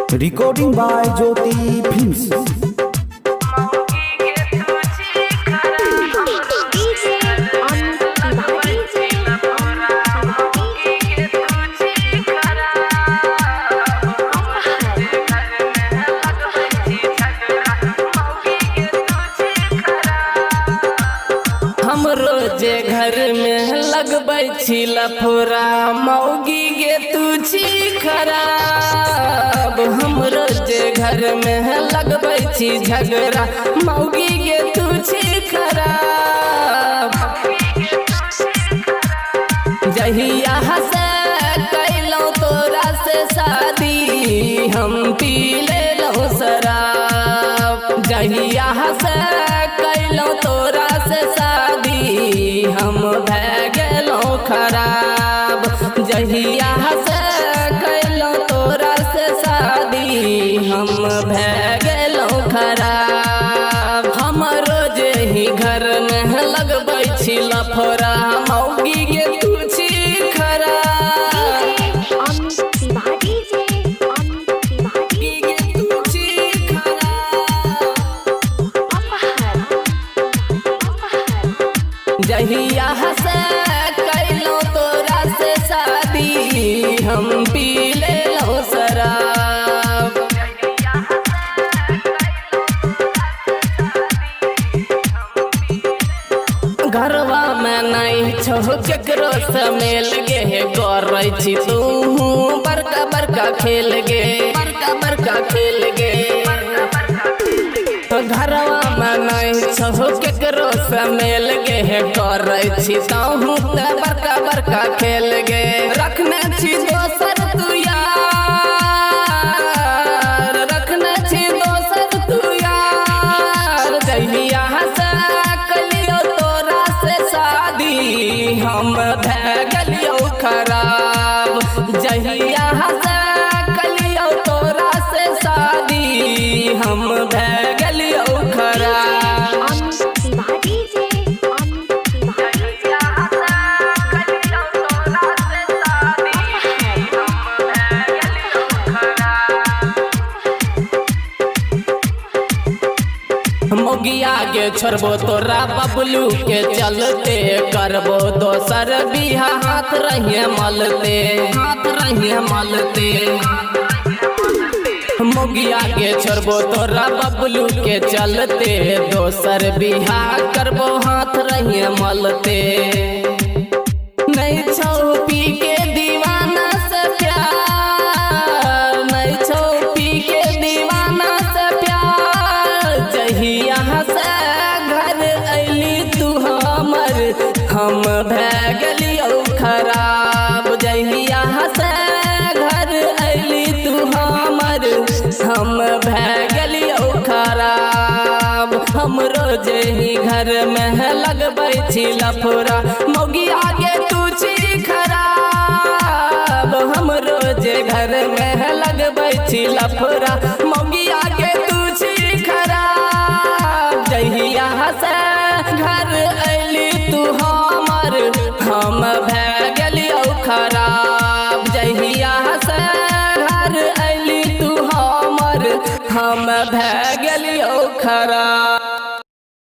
Recording by Jyoti Films. हम रोजे घर में लगबै छी लफड़ा मौगी गे तू छी खराब। हम रोजे घर में लगबै छी झगड़ा मौगी गे तू छी खराब। जहिया से कैलौ तोरा से शादी हम पी लेलौ शराब। जहिया से कैलौ तोरा से शादी हम भै गेलौ खराब। जहिया से कैलौ तोरा से शादी हम भै गेलौ खराब। हम रोज ही घर में लगबै छी लफड़ा मौगी गे तू छी खराब। जहिया से कैलौ तोरा से शादी हम पी लेलौ शराब। घरवा में नहीं छो केकरो से मेल गे करै छी तू बड़का बड़का खेल गे बड़का बड़का खेल गे। घरवा में नहीं छो केकरो से मेल गे करै छी तहूँ त बड़का बड़का खेल गे। रखने छी दोसर तू यार रखने छी दोसर तू यार। जहिया से कलियो तोरा से शादी हम भै गेलियो खराब। जहिया से कलियो तोरा से शादी हम भै गेलियो खराब। मोगिया के छोड़बो तोरा बबलू के चलते करबो दोसर बिहा हाथ रहिए मलते हाथ रहिए मलते। मोगिया के छोड़बो तोरा बबलू के चलते दोसर बिहा करबो हाथ रहिए मलते। नहीं छौ पी के दीवाना से प्यार नहीं छौ पी के दीवाना से प्यार। जहिया से घर अइली तू हमर हम भै गेलियो खराब। जहिया से घर अइली तू हमर हम भै गेलियो खराब। हम रोज ही घर में लगबै छी लफड़ा मौगी आगे तू छी खराब। हम रोज घर में लगबै छी लफड़ा